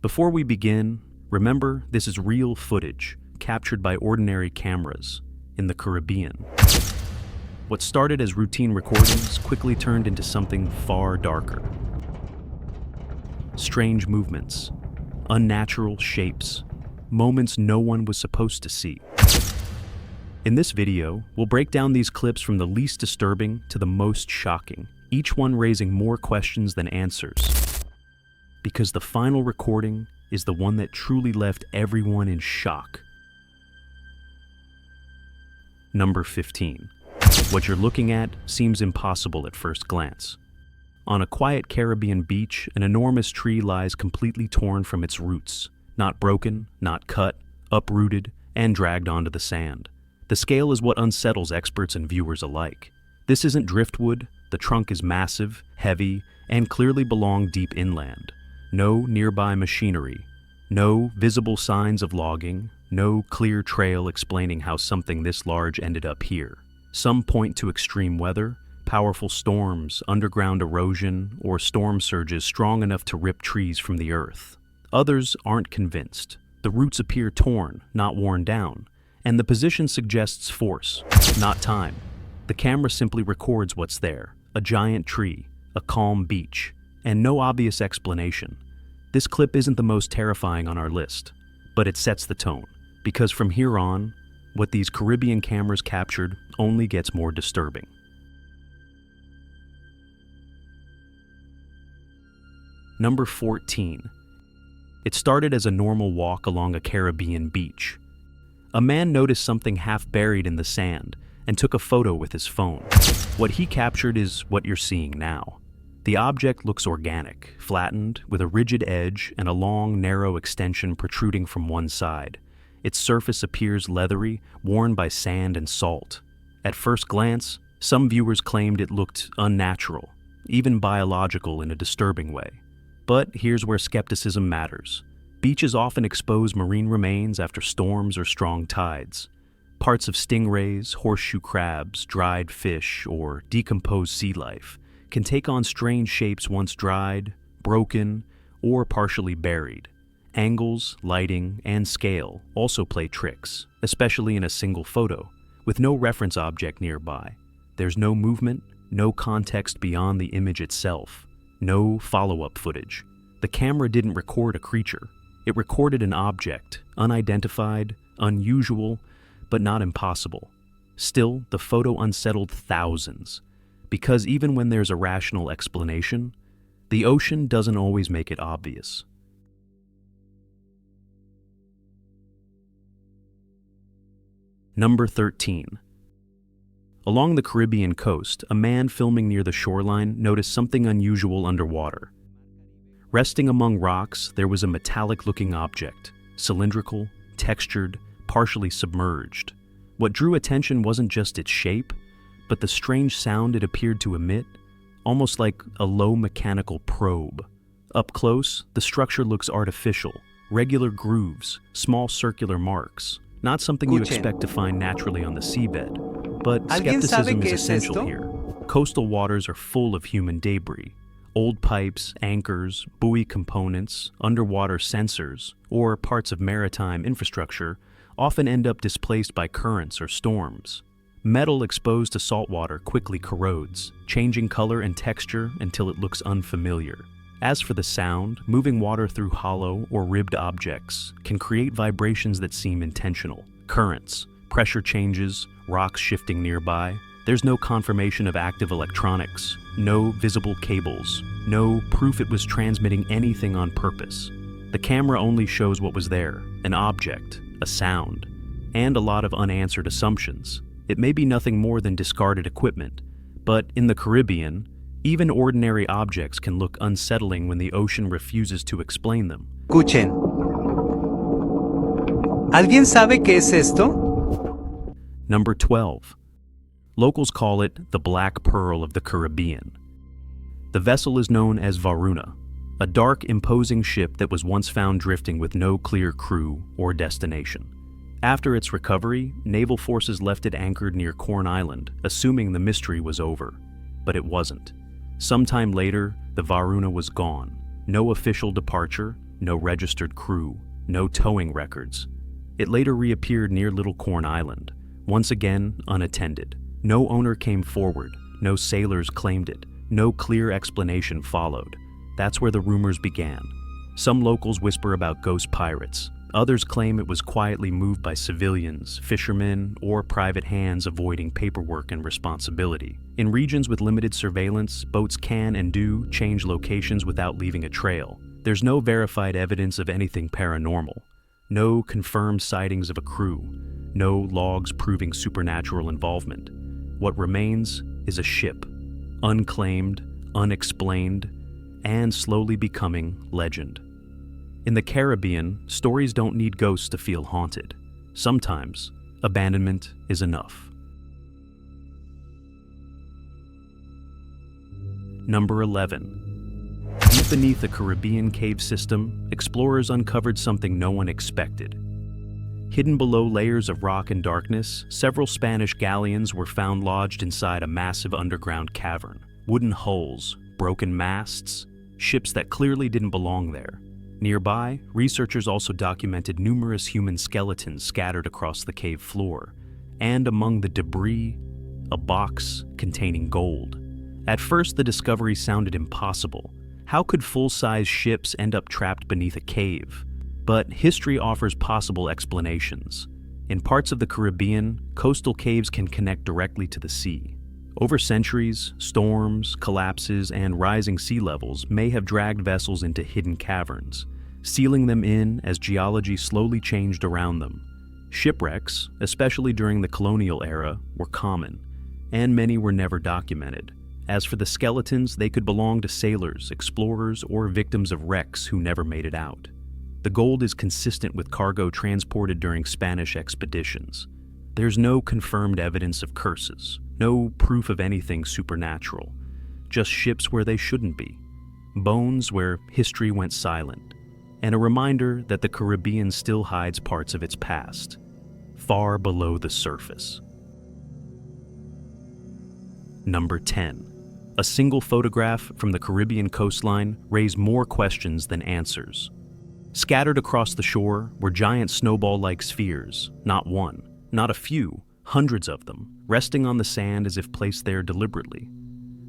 Before we begin, remember this is real footage captured by ordinary cameras in the Caribbean. What started as routine recordings quickly turned into something far darker. Strange movements, unnatural shapes, moments no one was supposed to see. In this video, we'll break down these clips from the least disturbing to the most shocking, each one raising more questions than answers. Because the final recording is the one that truly left everyone in shock. Number 15. What you're looking at seems impossible at first glance. On a quiet Caribbean beach, an enormous tree lies completely torn from its roots, not broken, not cut, uprooted, and dragged onto the sand. The scale is what unsettles experts and viewers alike. This isn't driftwood, the trunk is massive, heavy, and clearly belonged deep inland. No nearby machinery, no visible signs of logging, no clear trail explaining how something this large ended up here. Some point to extreme weather, powerful storms, underground erosion, or storm surges strong enough to rip trees from the earth. Others aren't convinced. The roots appear torn, not worn down, and the position suggests force, not time. The camera simply records what's there, a giant tree, a calm beach, and no obvious explanation. This clip isn't the most terrifying on our list, but it sets the tone, because from here on, what these Caribbean cameras captured only gets more disturbing. Number 14. It started as a normal walk along a Caribbean beach. A man noticed something half buried in the sand and took a photo with his phone. What he captured is what you're seeing now. The object looks organic, flattened, with a rigid edge and a long, narrow extension protruding from one side. Its surface appears leathery, worn by sand and salt. At first glance, some viewers claimed it looked unnatural, even biological in a disturbing way. But here's where skepticism matters. Beaches often expose marine remains after storms or strong tides. Parts of stingrays, horseshoe crabs, dried fish, or decomposed sea life can take on strange shapes once dried, broken, or partially buried. Angles, lighting, and scale also play tricks, especially in a single photo, with no reference object nearby. There's no movement, no context beyond the image itself, no follow-up footage. The camera didn't record a creature. It recorded an object, unidentified, unusual, but not impossible. Still, the photo unsettled thousands, because even when there's a rational explanation, the ocean doesn't always make it obvious. Number 13. Along the Caribbean coast, a man filming near the shoreline noticed something unusual underwater. Resting among rocks, there was a metallic-looking object, cylindrical, textured, partially submerged. What drew attention wasn't just its shape, but the strange sound it appeared to emit, almost like a low mechanical probe. Up close, the structure looks artificial, regular grooves, small circular marks, not something you expect to find naturally on the seabed. But skepticism is essential here. Coastal waters are full of human debris. Old pipes, anchors, buoy components, underwater sensors, or parts of maritime infrastructure often end up displaced by currents or storms. Metal exposed to salt water quickly corrodes, changing color and texture until it looks unfamiliar. As for the sound, moving water through hollow or ribbed objects can create vibrations that seem intentional. Currents, pressure changes, rocks shifting nearby. There's no confirmation of active electronics, no visible cables, no proof it was transmitting anything on purpose. The camera only shows what was there, an object, a sound, and a lot of unanswered assumptions. It may be nothing more than discarded equipment, but in the Caribbean, even ordinary objects can look unsettling when the ocean refuses to explain them. Escuchen. ¿Alguien sabe qué es esto? Number 12. Locals call it the Black Pearl of the Caribbean. The vessel is known as Varuna, a dark, imposing ship that was once found drifting with no clear crew or destination. After its recovery, naval forces left it anchored near Corn Island, assuming the mystery was over. But it wasn't. Sometime later, the Varuna was gone. No official departure, no registered crew, no towing records. It later reappeared near Little Corn Island, once again unattended. No owner came forward, no sailors claimed it, no clear explanation followed. That's where the rumors began. Some locals whisper about ghost pirates. Others claim it was quietly moved by civilians, fishermen, or private hands avoiding paperwork and responsibility. In regions with limited surveillance, boats can and do change locations without leaving a trail. There's no verified evidence of anything paranormal. No confirmed sightings of a crew. No logs proving supernatural involvement. What remains is a ship, unclaimed, unexplained, and slowly becoming legend. In the Caribbean, stories don't need ghosts to feel haunted. Sometimes, abandonment is enough. Number 11. Deep beneath the Caribbean cave system, explorers uncovered something no one expected. Hidden below layers of rock and darkness, several Spanish galleons were found lodged inside a massive underground cavern. Wooden hulls, broken masts, ships that clearly didn't belong there. Nearby, researchers also documented numerous human skeletons scattered across the cave floor, and among the debris, a box containing gold. At first, the discovery sounded impossible. How could full-size ships end up trapped beneath a cave? But history offers possible explanations. In parts of the Caribbean, coastal caves can connect directly to the sea. Over centuries, storms, collapses, and rising sea levels may have dragged vessels into hidden caverns, sealing them in as geology slowly changed around them. Shipwrecks, especially during the colonial era, were common, and many were never documented. As for the skeletons, they could belong to sailors, explorers, or victims of wrecks who never made it out. The gold is consistent with cargo transported during Spanish expeditions. There's no confirmed evidence of curses, no proof of anything supernatural, just ships where they shouldn't be, bones where history went silent, and a reminder that the Caribbean still hides parts of its past, far below the surface. Number 10. A single photograph from the Caribbean coastline raised more questions than answers. Scattered across the shore were giant snowball-like spheres, not one, not a few, hundreds of them, resting on the sand as if placed there deliberately.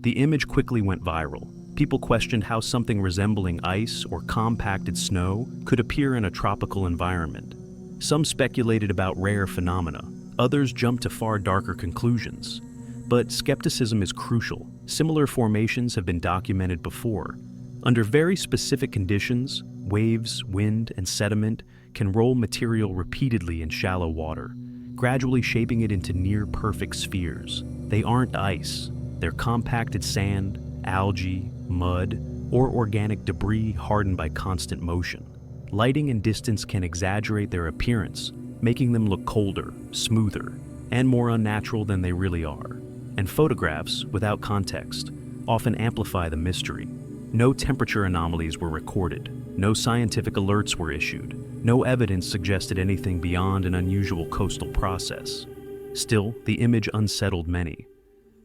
The image quickly went viral. People questioned how something resembling ice or compacted snow could appear in a tropical environment. Some speculated about rare phenomena, others jumped to far darker conclusions. But skepticism is crucial. Similar formations have been documented before. Under very specific conditions, waves, wind, and sediment can roll material repeatedly in shallow water, gradually shaping it into near-perfect spheres. They aren't ice. They're compacted sand, algae, mud, or organic debris hardened by constant motion. Lighting and distance can exaggerate their appearance, making them look colder, smoother, and more unnatural than they really are. And photographs, without context, often amplify the mystery. No temperature anomalies were recorded. No scientific alerts were issued. No evidence suggested anything beyond an unusual coastal process. Still, the image unsettled many.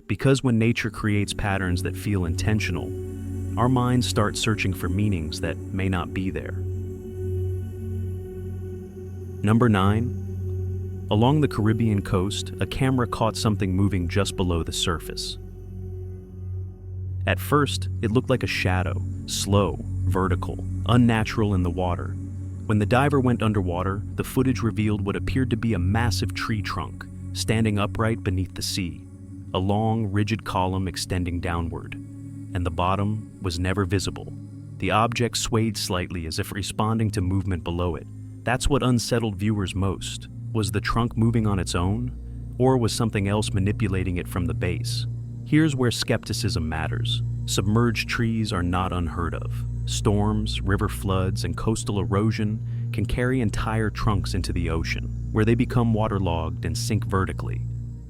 Because when nature creates patterns that feel intentional, our minds start searching for meanings that may not be there. Number 9. Along the Caribbean coast, a camera caught something moving just below the surface. At first, it looked like a shadow, slow, vertical, unnatural in the water. When the diver went underwater, the footage revealed what appeared to be a massive tree trunk, standing upright beneath the sea, a long, rigid column extending downward, and the bottom was never visible. The object swayed slightly as if responding to movement below it. That's what unsettled viewers most. Was the trunk moving on its own, or was something else manipulating it from the base? Here's where skepticism matters. Submerged trees are not unheard of. Storms, river floods, and coastal erosion can carry entire trunks into the ocean, where they become waterlogged and sink vertically.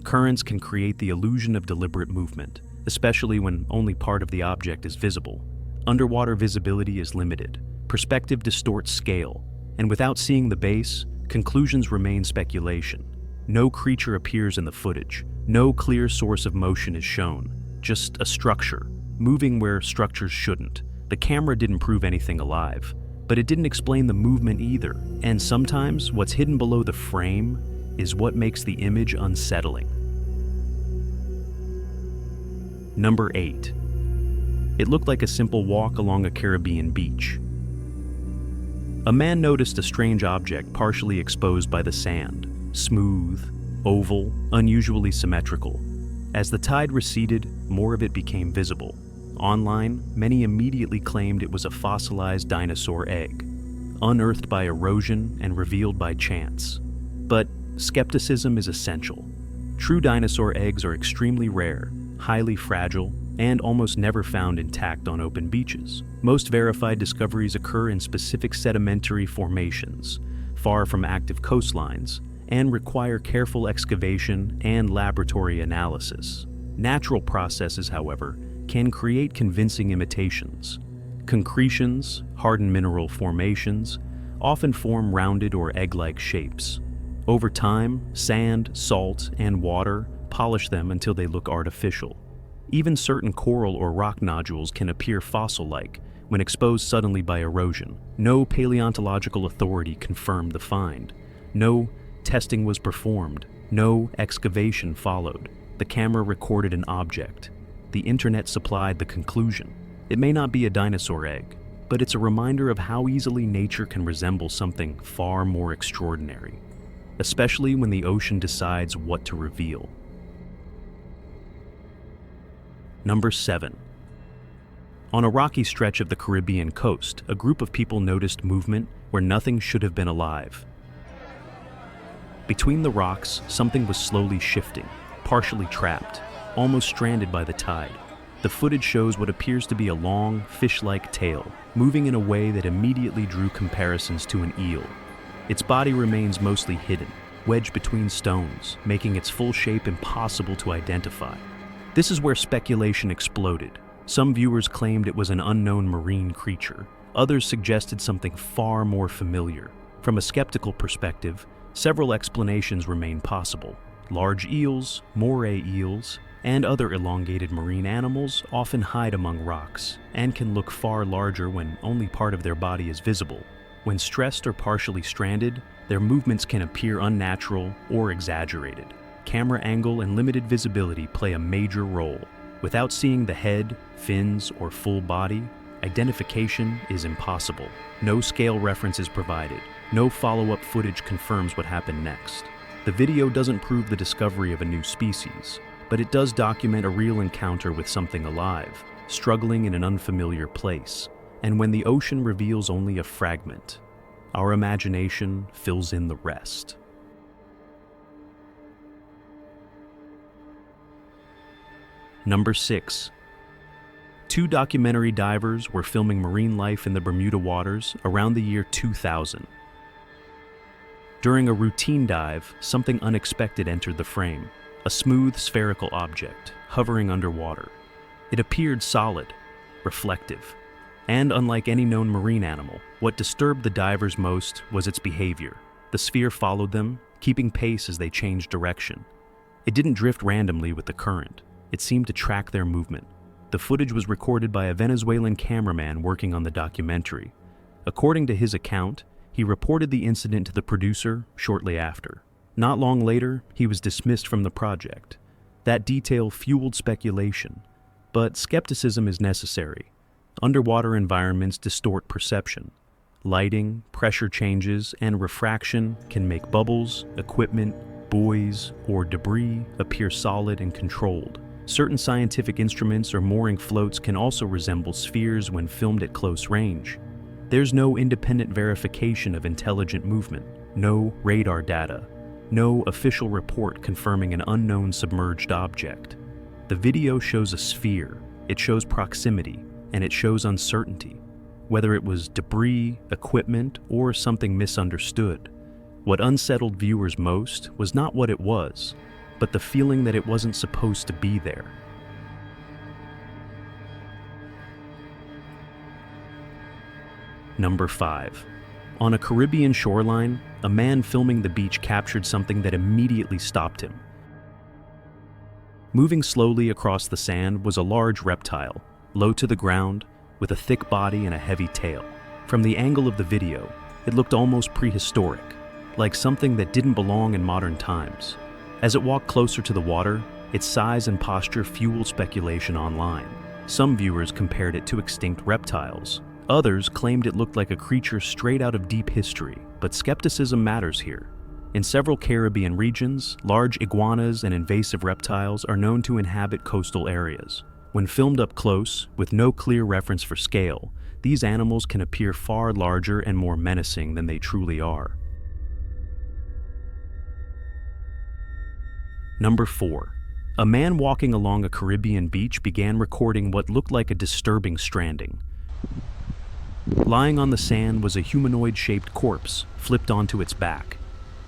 Currents can create the illusion of deliberate movement, especially when only part of the object is visible. Underwater visibility is limited. Perspective distorts scale, and without seeing the base, conclusions remain speculation. No creature appears in the footage. No clear source of motion is shown. Just a structure, moving where structures shouldn't. The camera didn't prove anything alive, but it didn't explain the movement either. And sometimes what's hidden below the frame is what makes the image unsettling. Number 8. It looked like a simple walk along a Caribbean beach. A man noticed a strange object partially exposed by the sand, smooth, oval, unusually symmetrical. As the tide receded, more of it became visible. Online, many immediately claimed it was a fossilized dinosaur egg, unearthed by erosion and revealed by chance. But skepticism is essential. True dinosaur eggs are extremely rare, highly fragile, and almost never found intact on open beaches. Most verified discoveries occur in specific sedimentary formations, far from active coastlines, and require careful excavation and laboratory analysis. Natural processes, however, can create convincing imitations. Concretions, hardened mineral formations, often form rounded or egg-like shapes. Over time, sand, salt, and water polish them until they look artificial. Even certain coral or rock nodules can appear fossil-like when exposed suddenly by erosion. No paleontological authority confirmed the find. No testing was performed. No excavation followed. The camera recorded an object. The internet supplied the conclusion. It may not be a dinosaur egg, but it's a reminder of how easily nature can resemble something far more extraordinary, especially when the ocean decides what to reveal. Number 7. On a rocky stretch of the Caribbean coast, a group of people noticed movement where nothing should have been alive. Between the rocks, something was slowly shifting, partially trapped, almost stranded by the tide. The footage shows what appears to be a long, fish-like tail, moving in a way that immediately drew comparisons to an eel. Its body remains mostly hidden, wedged between stones, making its full shape impossible to identify. This is where speculation exploded. Some viewers claimed it was an unknown marine creature. Others suggested something far more familiar. From a skeptical perspective, several explanations remain possible. Large eels, moray eels, and other elongated marine animals often hide among rocks and can look far larger when only part of their body is visible. When stressed or partially stranded, their movements can appear unnatural or exaggerated. Camera angle and limited visibility play a major role. Without seeing the head, fins, or full body, identification is impossible. No scale reference is provided. No follow-up footage confirms what happened next. The video doesn't prove the discovery of a new species, but it does document a real encounter with something alive, struggling in an unfamiliar place. And when the ocean reveals only a fragment, our imagination fills in the rest. Number 6. 2 documentary divers were filming marine life in the Bermuda waters around the year 2000. During a routine dive, something unexpected entered the frame, a smooth spherical object hovering underwater. It appeared solid, reflective, and unlike any known marine animal, what disturbed the divers most was its behavior. The sphere followed them, keeping pace as they changed direction. It didn't drift randomly with the current. It seemed to track their movement. The footage was recorded by a Venezuelan cameraman working on the documentary. According to his account, he reported the incident to the producer shortly after. Not long later, he was dismissed from the project. That detail fueled speculation, but skepticism is necessary. Underwater environments distort perception. Lighting, pressure changes, and refraction can make bubbles, equipment, buoys, or debris appear solid and controlled. Certain scientific instruments or mooring floats can also resemble spheres when filmed at close range. There's no independent verification of intelligent movement, no radar data, no official report confirming an unknown submerged object. The video shows a sphere, it shows proximity, and it shows uncertainty, whether it was debris, equipment, or something misunderstood. What unsettled viewers most was not what it was, but the feeling that it wasn't supposed to be there. Number 5. On a Caribbean shoreline, a man filming the beach captured something that immediately stopped him. Moving slowly across the sand was a large reptile, low to the ground, with a thick body and a heavy tail. From the angle of the video, it looked almost prehistoric, like something that didn't belong in modern times. As it walked closer to the water, its size and posture fueled speculation online. Some viewers compared it to extinct reptiles. Others claimed it looked like a creature straight out of deep history, but skepticism matters here. In several Caribbean regions, large iguanas and invasive reptiles are known to inhabit coastal areas. When filmed up close, with no clear reference for scale, these animals can appear far larger and more menacing than they truly are. Number 4. A man walking along a Caribbean beach began recording what looked like a disturbing stranding. Lying on the sand was a humanoid-shaped corpse, flipped onto its back.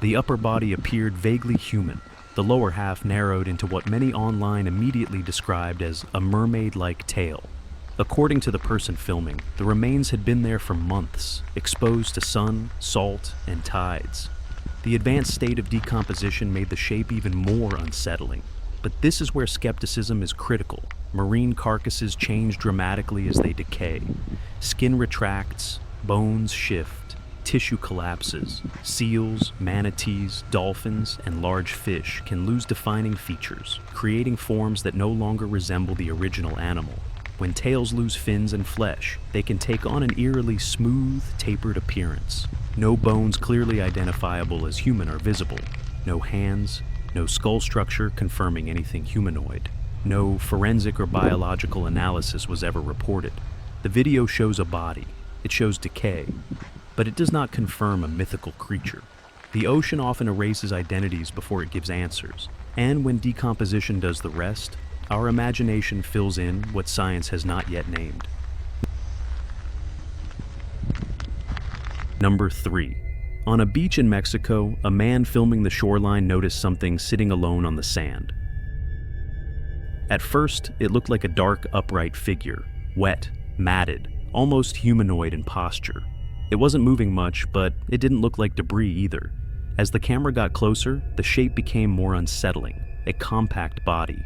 The upper body appeared vaguely human, the lower half narrowed into what many online immediately described as a mermaid-like tail. According to the person filming, the remains had been there for months, exposed to sun, salt, and tides. The advanced state of decomposition made the shape even more unsettling. But this is where skepticism is critical. Marine carcasses change dramatically as they decay. Skin retracts, bones shift, tissue collapses. Seals, manatees, dolphins, and large fish can lose defining features, creating forms that no longer resemble the original animal. When tails lose fins and flesh, they can take on an eerily smooth, tapered appearance. No bones clearly identifiable as human are visible. No hands, no skull structure confirming anything humanoid. No forensic or biological analysis was ever reported. The video shows a body. It shows decay, but it does not confirm a mythical creature. The ocean often erases identities before it gives answers, and when decomposition does the rest, our imagination fills in what science has not yet named. Number 3. On a beach in Mexico, a man filming the shoreline noticed something sitting alone on the sand. At first, it looked like a dark, upright figure, wet, matted, almost humanoid in posture. It wasn't moving much, but it didn't look like debris either. As the camera got closer, the shape became more unsettling, a compact body.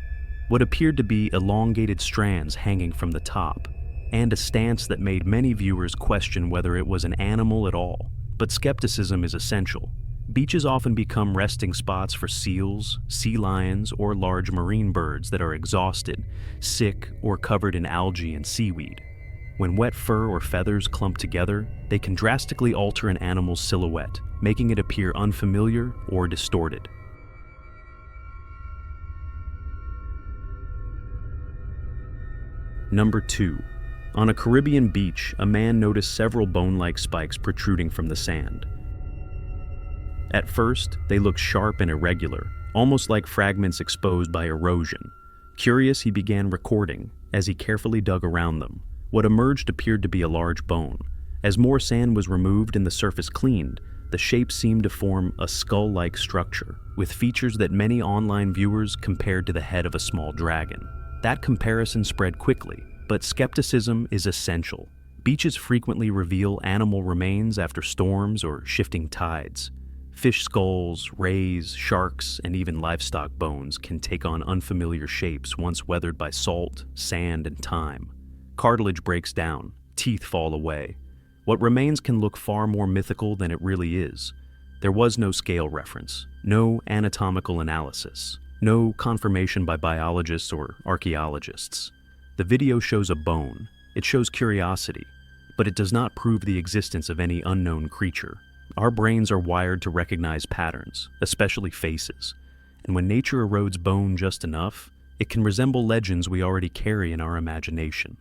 What appeared to be elongated strands hanging from the top, and a stance that made many viewers question whether it was an animal at all. But skepticism is essential. Beaches often become resting spots for seals, sea lions, or large marine birds that are exhausted, sick, or covered in algae and seaweed. When wet fur or feathers clump together, they can drastically alter an animal's silhouette, making it appear unfamiliar or distorted. Number 2. On a Caribbean beach, a man noticed several bone-like spikes protruding from the sand. At first, they looked sharp and irregular, almost like fragments exposed by erosion. Curious, he began recording. As he carefully dug around them, what emerged appeared to be a large bone. As more sand was removed and the surface cleaned, the shape seemed to form a skull-like structure, with features that many online viewers compared to the head of a small dragon. That comparison spread quickly, but skepticism is essential. Beaches frequently reveal animal remains after storms or shifting tides. Fish skulls, rays, sharks, and even livestock bones can take on unfamiliar shapes once weathered by salt, sand, and time. Cartilage breaks down, teeth fall away. What remains can look far more mythical than it really is. There was no scale reference, no anatomical analysis, no confirmation by biologists or archaeologists. The video shows a bone. It shows curiosity, but it does not prove the existence of any unknown creature. Our brains are wired to recognize patterns, especially faces, and when nature erodes bone just enough, it can resemble legends we already carry in our imagination.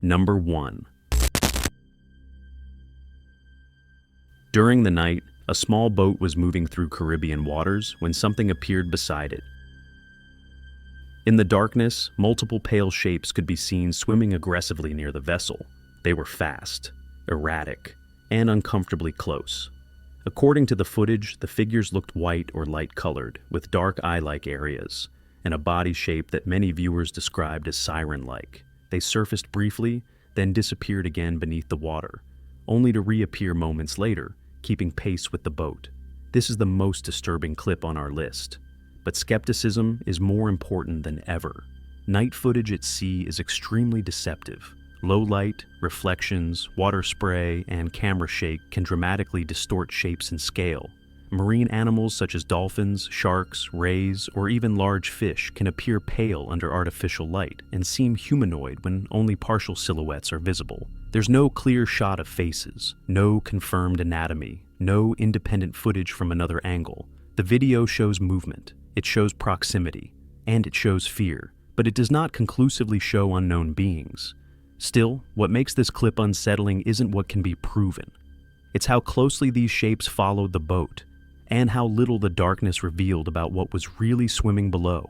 Number 1. During the night, a small boat was moving through Caribbean waters when something appeared beside it. In the darkness, multiple pale shapes could be seen swimming aggressively near the vessel. They were fast, erratic, and uncomfortably close. According to the footage, the figures looked white or light-colored, with dark eye-like areas, and a body shape that many viewers described as siren-like. They surfaced briefly, then disappeared again beneath the water, only to reappear moments later, keeping pace with the boat. This is the most disturbing clip on our list. But skepticism is more important than ever. Night footage at sea is extremely deceptive. Low light, reflections, water spray, and camera shake can dramatically distort shapes and scale. Marine animals such as dolphins, sharks, rays, or even large fish can appear pale under artificial light and seem humanoid when only partial silhouettes are visible. There's no clear shot of faces, no confirmed anatomy, no independent footage from another angle. The video shows movement, it shows proximity, and it shows fear, but it does not conclusively show unknown beings. Still, what makes this clip unsettling isn't what can be proven. It's how closely these shapes followed the boat, and how little the darkness revealed about what was really swimming below.